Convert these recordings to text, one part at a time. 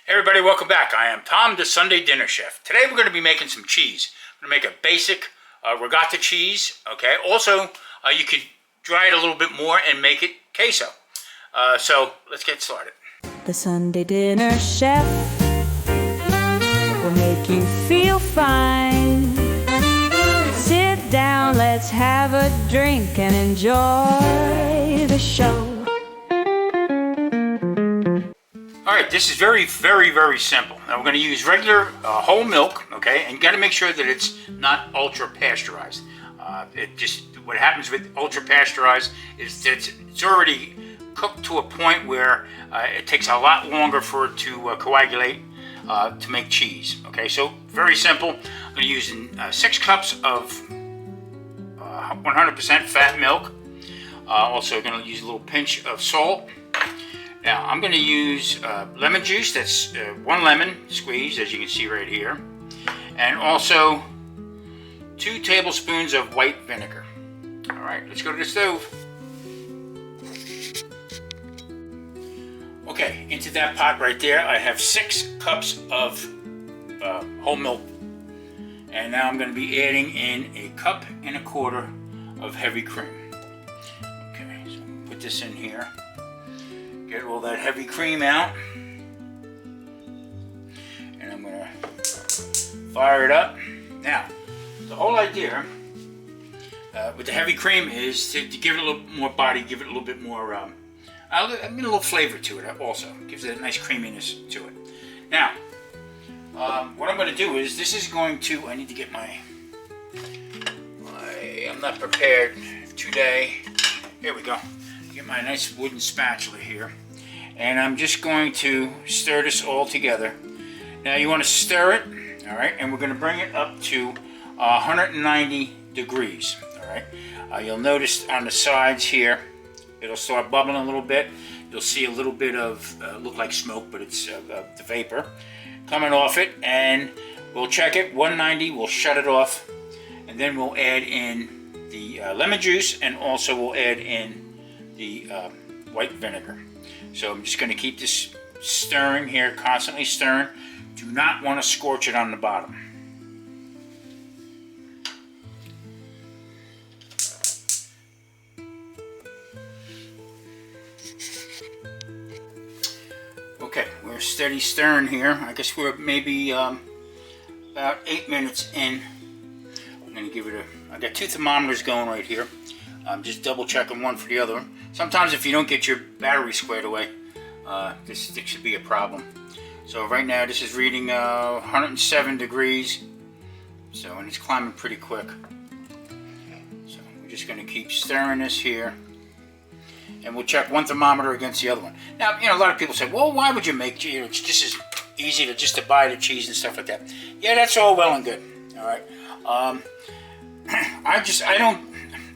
Hey everybody, welcome back. I am Tom, the Sunday Dinner Chef. Today we're going to be making some cheese. I'm going to make a basic ricotta cheese, okay? Also, you could dry it a little bit more and make it queso. So, let's get started. The Sunday Dinner Chef will make you feel fine. Sit down, let's have a drink and enjoy the show. Alright, this is very, very simple. Now we're going to use regular whole milk, okay? And you got to make sure that it's not ultra pasteurized. What happens with ultra pasteurized is that it's already cooked to a point where it takes a lot longer for it to coagulate to make cheese. Okay, so very simple. I'm going to use 6 cups of 100% fat milk. Also going to use a little pinch of salt. Now I'm going to use lemon juice. That's 1 lemon squeezed, as you can see right here, and also 2 tablespoons of white vinegar. All right, let's go to the stove. Okay, into that pot right there, I have 6 cups of whole milk, and now I'm going to be adding in 1.25 cups of heavy cream. Okay, so I'm going to put this in here. Get all that heavy cream out, and I'm going to fire it up. Now, the whole idea with the heavy cream is to give it a little more body, give it a little bit more, a little flavor to it also. Gives it a nice creaminess to it. Now, what I'm going to do is, this is going to, I need to get I'm not prepared today. Here we go. Get my nice wooden spatula here. And I'm just going to stir this all together. Now you want to stir it, all right, and we're going to bring it up to 190 degrees, all right. You'll notice on the sides here, it'll start bubbling a little bit. You'll see a little bit of, look like smoke, but it's the vapor coming off it, and we'll check it, 190, we'll shut it off, and then we'll add in the lemon juice, and also we'll add in the white vinegar. So I'm just going to keep this stirring here, constantly stirring. Do not want to scorch it on the bottom. Okay, we're steady stirring here. I guess we're maybe about 8 minutes in. I'm going to give it I got 2 thermometers going right here. I'm just double checking one for the other one. Sometimes if you don't get your battery squared away, this should be a problem. So right now this is reading 107 degrees. So, and it's climbing pretty quick. So we're just going to keep stirring this here. And we'll check one thermometer against the other one. Now, you know, a lot of people say, well, why would you make cheese? It's just as easy to buy the cheese and stuff like that. Yeah, that's all well and good. All right. I don't.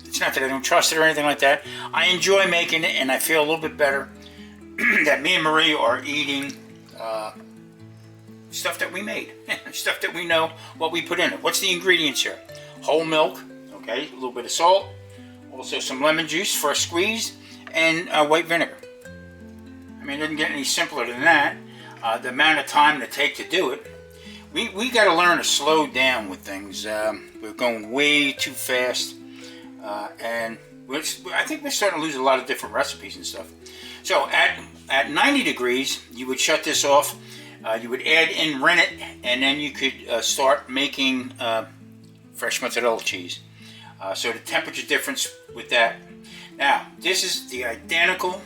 It's not that I don't trust it or anything like that. I enjoy making it, and I feel a little bit better that me and Marie are eating stuff that we made, stuff that we know what we put in it. What's the ingredients here? Whole milk, okay, a little bit of salt, also some lemon juice, first squeezed, and white vinegar. I mean, it doesn't get any simpler than that. The amount of time to take to do it, we got to learn to slow down with things. We're going way too fast. And I think we're starting to lose a lot of different recipes and stuff. So at 90 degrees, you would shut this off. You would add in rennet, and then you could start making fresh mozzarella cheese. So the temperature difference with that. Now, this is the identical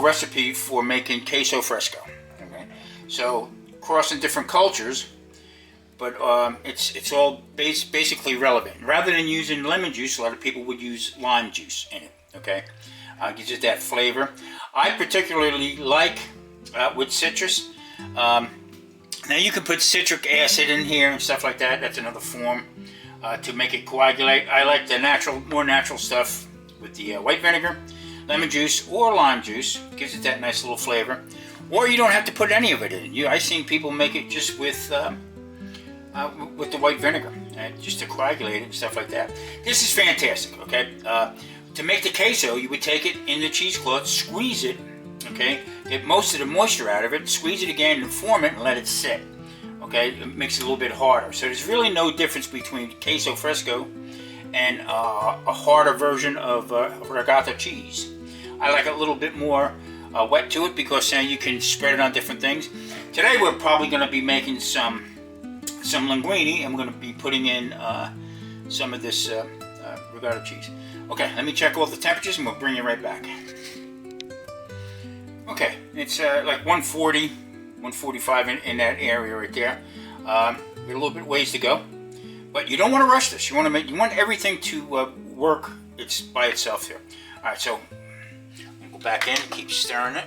recipe for making queso fresco. Okay? So crossing different cultures. But it's all basically relevant. Rather than using lemon juice, a lot of people would use lime juice in it. Okay, gives it that flavor. I particularly like with citrus. Now you can put citric acid in here and stuff like that. That's another form to make it coagulate. I like the more natural stuff with the white vinegar, lemon juice, or lime juice. Gives it that nice little flavor. Or you don't have to put any of it in. I've seen people make it just with the white vinegar, just to coagulate it and stuff like that. This is fantastic, okay? To make the queso, you would take it in the cheesecloth, squeeze it, Okay, get most of the moisture out of it, squeeze it again and form it and let it sit. Okay, it makes it a little bit harder. So there's really no difference between queso fresco and a harder version of ricotta cheese. I like a little bit more wet to it because you can spread it on different things. Today we're probably going to be making some linguine, and we're going to be putting in some of this ricotta cheese. Okay, let me check all the temperatures and we'll bring you right back. Okay, it's like 140, 145 in that area right there. Got a little bit ways to go, but you don't want to rush this. You want everything to work by itself here. All right, so I'm gonna go back in and keep stirring it.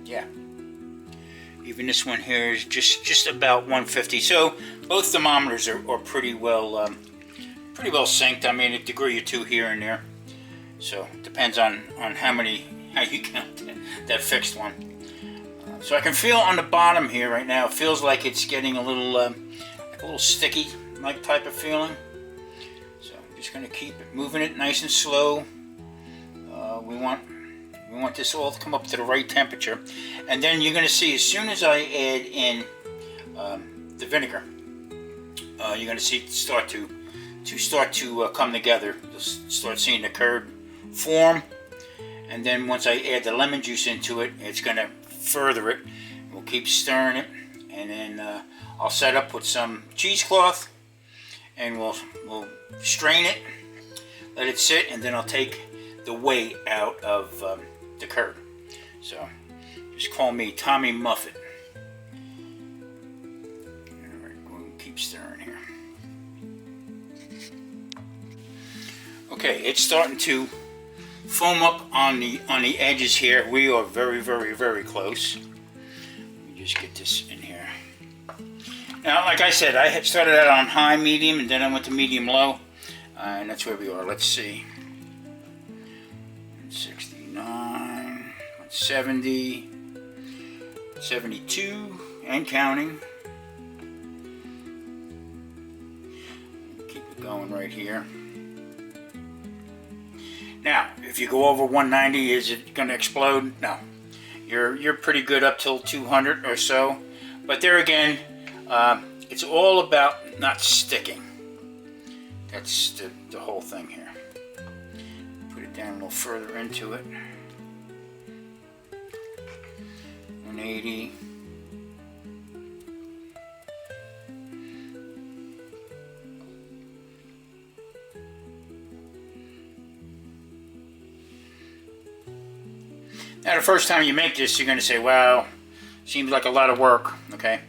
Yeah, even this one here is just about 150. So both thermometers are pretty well synced. I mean, a degree or two here and there. So it depends on how you count that fixed one. So I can feel on the bottom here right now. It feels like it's getting a little sticky, like type of feeling. So I'm just going to keep it moving it nice and slow. We want this all to come up to the right temperature, and then you're going to see as soon as I add in the vinegar, you're going to see it start to come together. You'll start seeing the curd form, and then once I add the lemon juice into it, it's going to further it. We'll keep stirring it, and then I'll set up with some cheesecloth, and we'll strain it, let it sit, and then I'll take the weight out of the curd. So just call me Tommy Muffet. All right, we'll keep stirring here. Okay, it's starting to foam up on the edges here. We are very, very, very close. Let me just get this in here. Now, like I said, I had started out on high, medium, and then I went to medium low, and that's where we are. Let's see. 69, 70, 72, and counting. Keep it going right here. Now, if you go over 190, is it going to explode? No. You're pretty good up till 200 or so. But there again, it's all about not sticking. That's the whole thing here. Put it down a little further into it. 180. Now, the first time you make this, you're going to say, wow, seems like a lot of work, okay?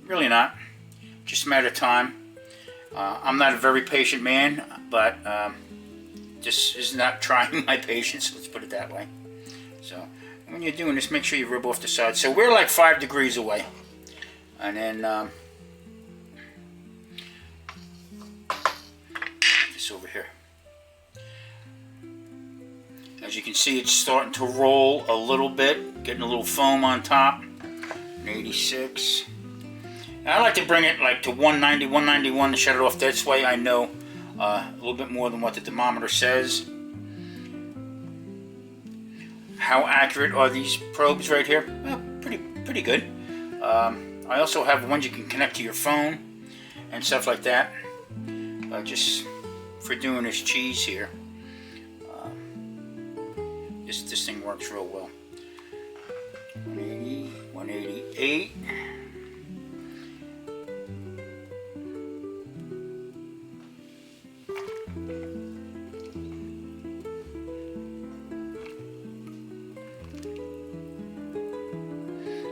Really not. Just a matter of time. I'm not a very patient man, but this is not trying my patience, let's put it that way. So, when you're doing this, make sure you rub off the sides. So, we're like 5 degrees away. And then, this over here. As you can see, it's starting to roll a little bit, getting a little foam on top. 86. I like to bring it like to 190, 191 to shut it off. This way I know a little bit more than what the thermometer says. How accurate are these probes right here? Well, pretty good. I also have ones you can connect to your phone and stuff like that. Just for doing this cheese here. This thing works real well. 180, 188.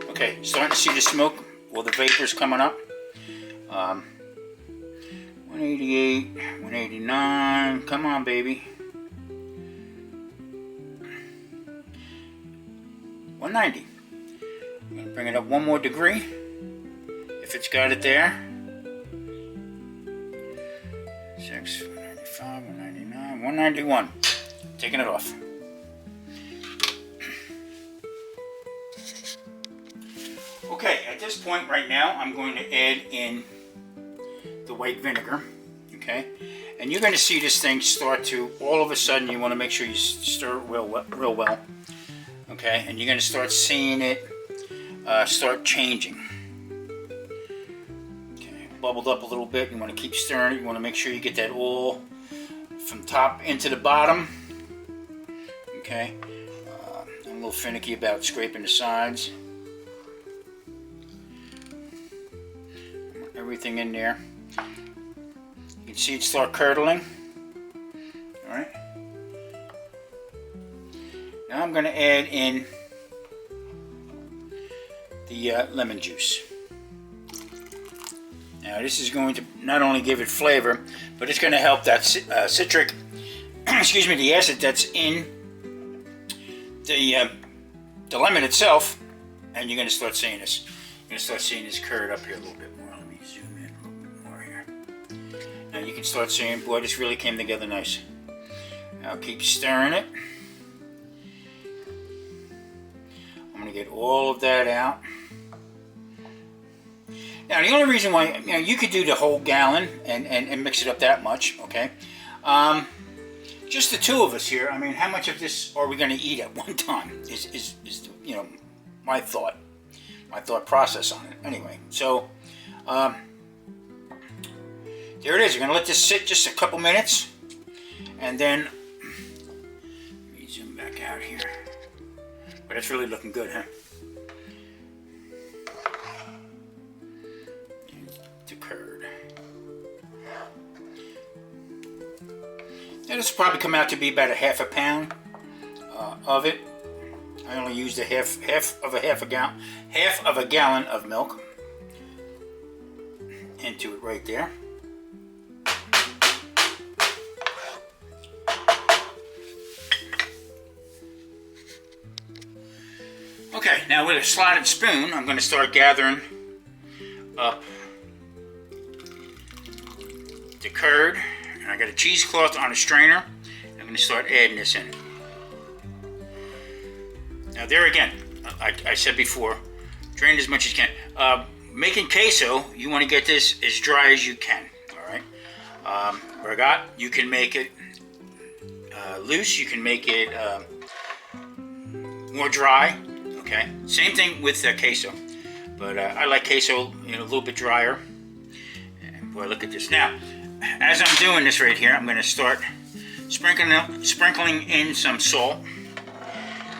Okay, starting to see the smoke or the vapors coming up. 188, 189. Come on, baby. 190. I'm going to bring it up one more degree if it's got it there. 6, 195, 199, 191. Taking it off. Okay, at this point right now, I'm going to add in the white vinegar. Okay, And you're going to see this thing start to, all of a sudden, you want to make sure you stir it real well. Okay, and you're going to start seeing it start changing. Okay, bubbled up a little bit. You want to keep stirring it. You want to make sure you get that all from top into the bottom. Okay, I'm a little finicky about scraping the sides. Everything in there. You can see it start curdling. All right. Now I'm going to add in the lemon juice. Now this is going to not only give it flavor, but it's going to help that citric, excuse me, the acid that's in the lemon itself, and you're going to start seeing this. You're going to start seeing this curd up here a little bit more. Let me zoom in a little bit more here. Now you can start seeing, boy, this really came together nice. Now keep stirring it. I'm going to get all of that out. Now the only reason why, you could do the whole gallon and mix it up that much, okay? Just the two of us here, I mean, how much of this are we going to eat at one time is my thought process on it. Anyway, so there it is. You're going to let this sit just a couple minutes, and then let me zoom back out here. But it's really looking good, huh? The curd. Now this will probably come out to be about a half a pound of it. I only used half of a gallon of milk into it right there. Okay, now with a slotted spoon, I'm going to start gathering up the curd. And I got a cheesecloth on a strainer. I'm going to start adding this in. Now there again, I said before, drain as much as you can. Making queso, you want to get this as dry as you can. All right. Ricotta, you can make it loose. You can make it more dry. Okay. Same thing with queso, but I like queso, a little bit drier. And boy, look at this. Now, as I'm doing this right here, I'm going to start sprinkling in some salt.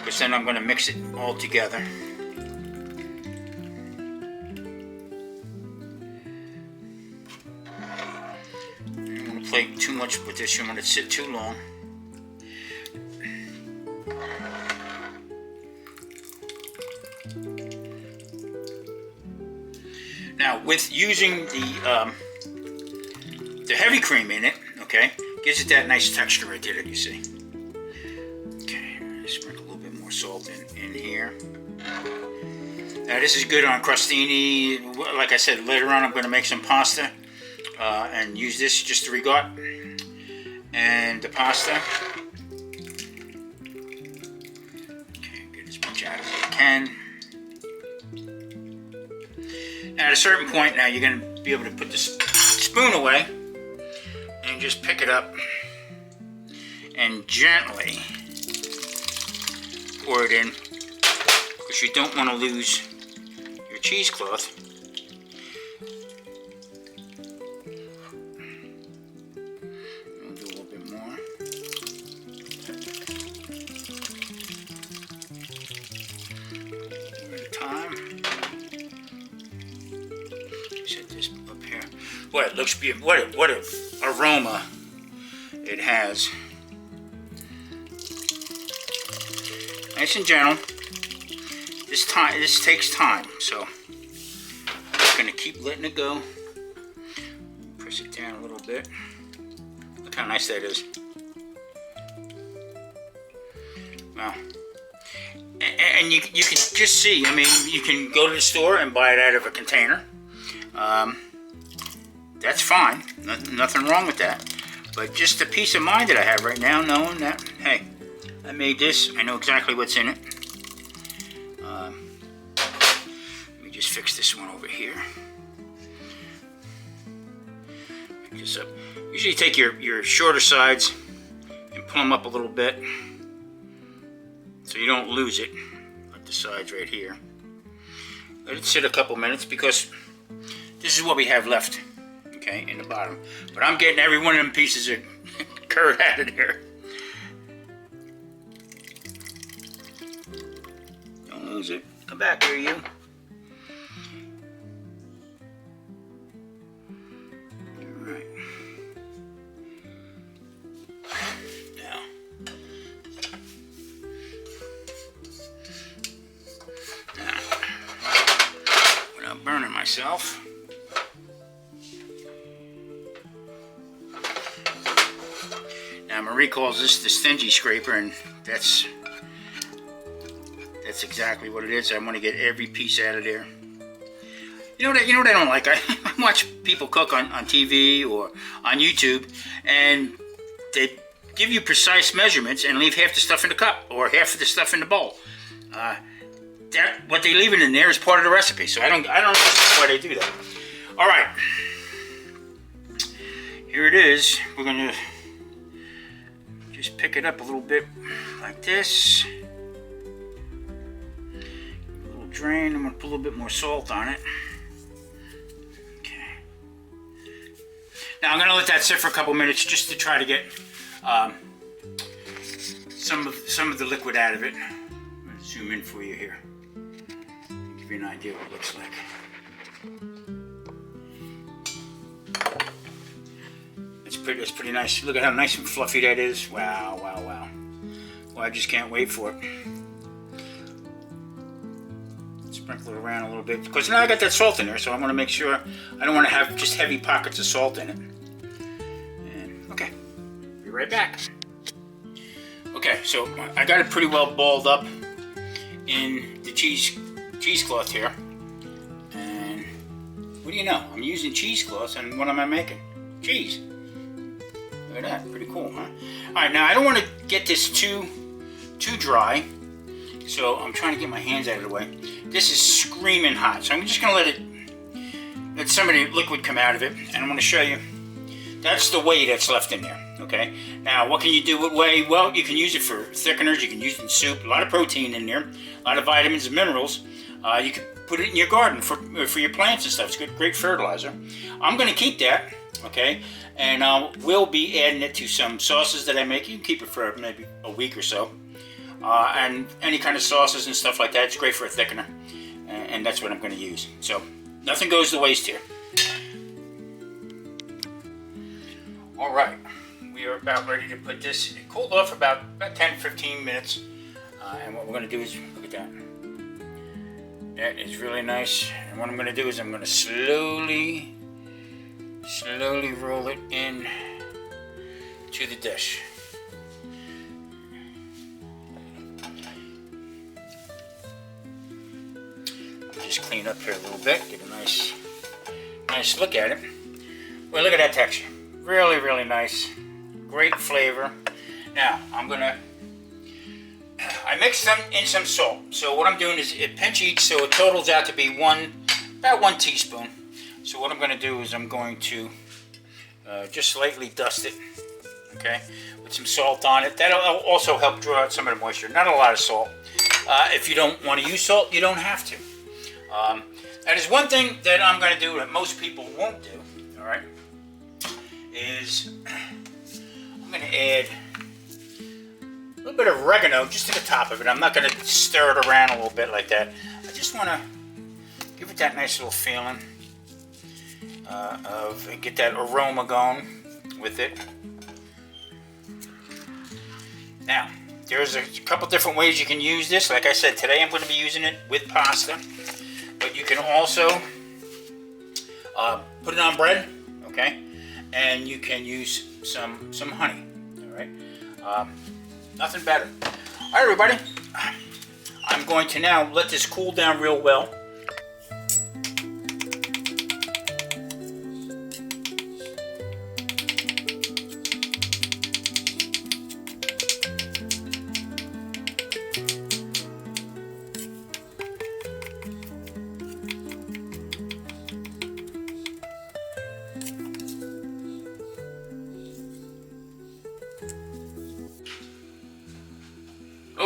Because then I'm going to mix it all together. I don't want to play too much with this. You don't want it to sit too long. Now, with using the heavy cream in it, okay, gives it that nice texture right there that you see. Sprinkle a little bit more salt in here. Now this is good on crostini. Like I said, later on I'm going to make some pasta and use this just to ricotta and the pasta. Okay, get as much out as I can. Now at a certain point, now you're going to be able to put the spoon away and just pick it up and gently pour it in, because you don't want to lose your cheesecloth. We'll do a little bit more. One at a time. Set this up here. Boy, it looks beautiful. What an aroma it has. Nice and gentle. This takes time, so I'm just going to keep letting it go. Press it down a little bit. Look how nice that is. Wow. And you can just see, I mean, you can go to the store and buy it out of a container. That's fine. Nothing wrong with that. But just the peace of mind that I have right now, knowing that, hey, I made this. I know exactly what's in it. Let me just fix this one over here. this up. Usually take your shorter sides and pull them up a little bit so you don't lose it, like the sides right here. Let it sit a couple minutes because this is what we have left, okay, in the bottom. But I'm getting every one of them pieces of curd out of there. Don't lose it. Come back here, you. All right. Now, without burning myself. Now Marie calls this the stingy scraper, and that's exactly what it is. I want to get every piece out of there. You know what I don't like? I watch people cook on TV or on YouTube, and they give you precise measurements and leave half the stuff in the cup or half of the stuff in the bowl. What they leave it in there is part of the recipe, so I don't know why they do that. All right, here it is. We're gonna just pick it up a little bit like this. A little drain. I'm gonna put a little bit more salt on it. Okay. Now I'm gonna let that sit for a couple minutes just to try to get some of the liquid out of it. I'm gonna zoom in for you here. Give you an idea what it looks like. It's pretty nice. Look at how nice and fluffy that is. Wow, wow, wow. Well, I just can't wait for it. Sprinkle it around a little bit. Because now I got that salt in there, so I want to make sure I don't want to have just heavy pockets of salt in it. And, okay, be right back. Okay, so I got it pretty well balled up in the cheesecloth here. And what do you know? I'm using cheesecloth, and what am I making? Cheese. Look at that, pretty cool, huh? All right, now I don't want to get this too dry, so I'm trying to get my hands out of the way. This is screaming hot, so I'm just gonna let some of the liquid come out of it, and I'm gonna show you. That's the whey that's left in there, okay? Now, what can you do with whey? Well, you can use it for thickeners, you can use it in soup, a lot of protein in there, a lot of vitamins and minerals. You can put it in your garden for your plants and stuff. It's good, great fertilizer. I'm gonna keep that, okay? And we'll be adding it to some sauces that I make. You can keep it for maybe a week or so. And any kind of sauces and stuff like that. It's great for a thickener. And that's what I'm going to use. So nothing goes to waste here. All right. We are about ready to put this. It cooled off about 10-15 minutes. And what we're going to do is, look at that. That is really nice. And what I'm going to do is I'm going to slowly roll it in to the dish. Just clean up here a little bit, get a nice look at it. Well, look at that texture. Really, really nice. Great flavor. Now, I mixed them in some salt. So what I'm doing is a pinch each, so it totals out to be about 1 teaspoon. So what I'm going to do is I'm going to just slightly dust it, okay, with some salt on it. That'll also help draw out some of the moisture. Not a lot of salt. If you don't want to use salt, you don't have to. That is one thing that I'm going to do that most people won't do, all right, is I'm going to add a little bit of oregano just to the top of it. I'm not going to stir it around a little bit like that. I just want to give it that nice little feeling. Get that aroma going with it. Now, there's a couple different ways you can use this. Like I said, today I'm going to be using it with pasta, but you can also put it on bread, okay? And you can use some honey, all right? Nothing better. All right, everybody. I'm going to now let this cool down real well.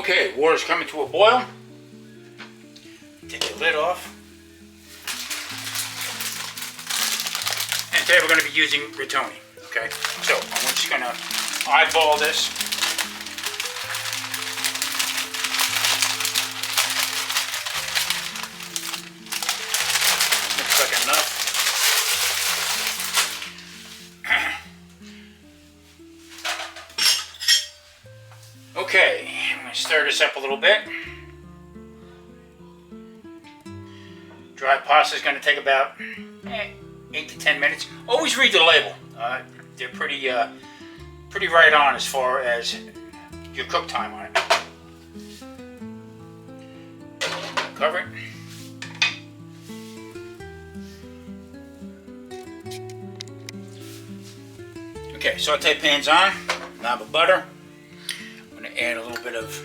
Okay, water's coming to a boil. Take the lid off. And today we're going to be using Ricotta. Okay, so I'm just going to eyeball this. Looks like enough. Okay, I'm going to stir this up a little bit. Dry pasta is going to take about 8 to 10 minutes. Always read the label. They're pretty right on as far as your cook time on it. Cover it. Okay, saute pan's on. Knob of butter. I'm going to add a little bit of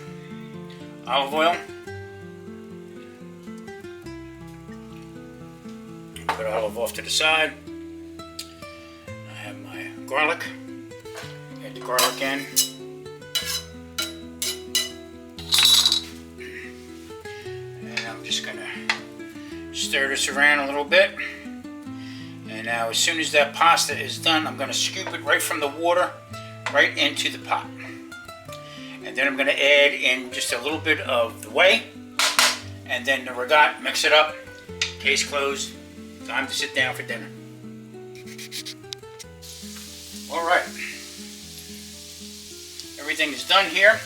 olive oil. Put olive off to the side. I have my garlic. Add the garlic in. And I'm just going to stir this around a little bit. And now as soon as that pasta is done, I'm going to scoop it right from the water right into the pot. And then I'm going to add in just a little bit of the whey. And then the ricotta, mix it up. Case closed. Time to sit down for dinner. Alright. Everything is done here.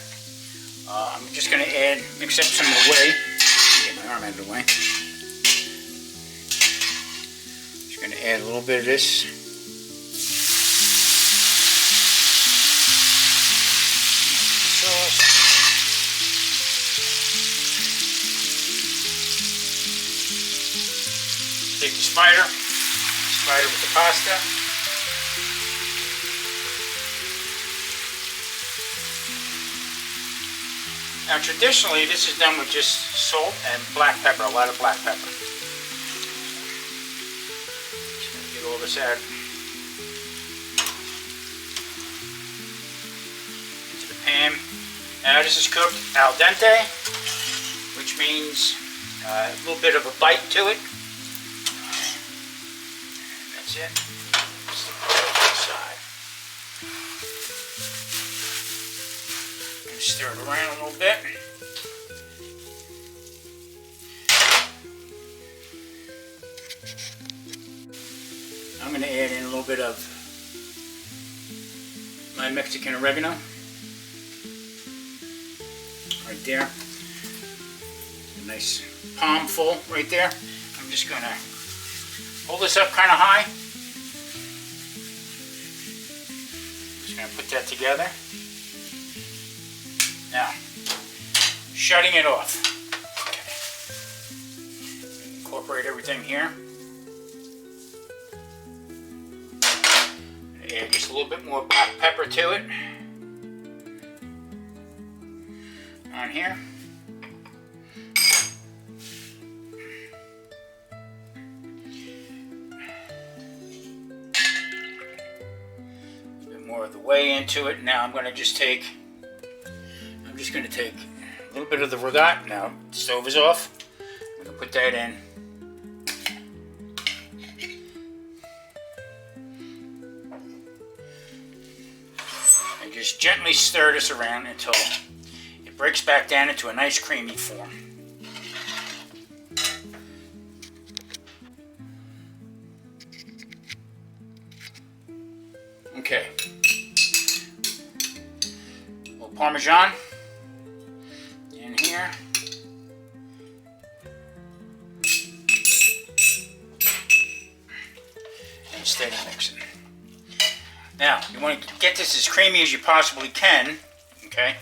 I'm just going to mix up some of the whey. Get my arm out of the way. Just going to add a little bit of this. Sauce. Take the spider with the pasta. Now traditionally this is done with just salt and black pepper, a lot of black pepper. Just gonna get all this out into the pan. Now this is cooked al dente, which means a little bit of a bite to it. That's it. Just put it to the side. And stir it around a little bit. I'm going to add in a little bit of my Mexican oregano. Right there. A nice palm full right there. I'm just going to hold this up kind of high. Just going to put that together. Now, shutting it off. Okay. Incorporate everything here. Add just a little bit more black pepper to it. On here. More of the whey into it. Now I'm just going to take a little bit of the ricotta. Now the stove is off. I'm going to put that in. And just gently stir this around until it breaks back down into a nice creamy form. Okay. A little Parmesan in here. And steady mixing. Now, you want to get this as creamy as you possibly can. Okay.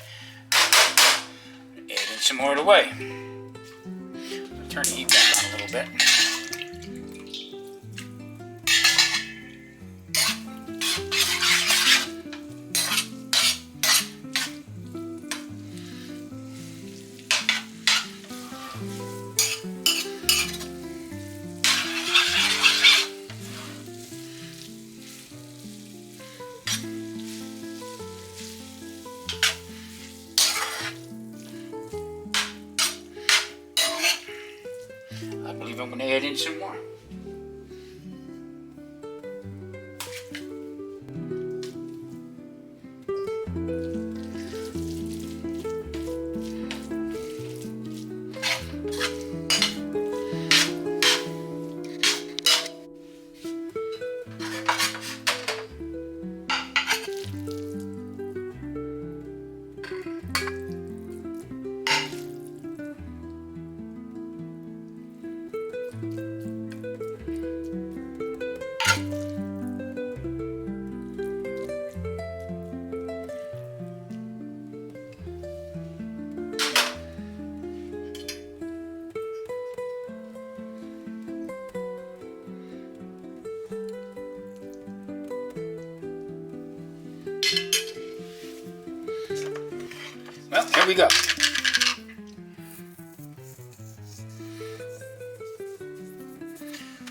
Add in some more of the whey. Turn the heat back on a little bit. I believe I'm going to add in some more. Well, here we go.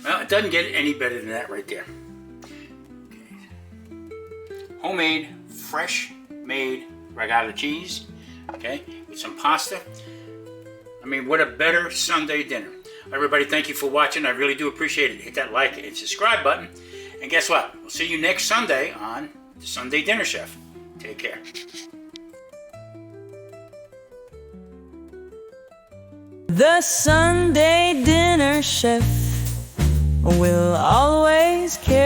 Well, it doesn't get any better than that right there. Okay. Homemade, fresh made ricotta cheese, okay, with some pasta. I mean, what a better Sunday dinner. Everybody, thank you for watching. I really do appreciate it. Hit that like and subscribe button. And guess what? We'll see you next Sunday on the Sunday Dinner Chef. Take care. The Sunday dinner chef will always care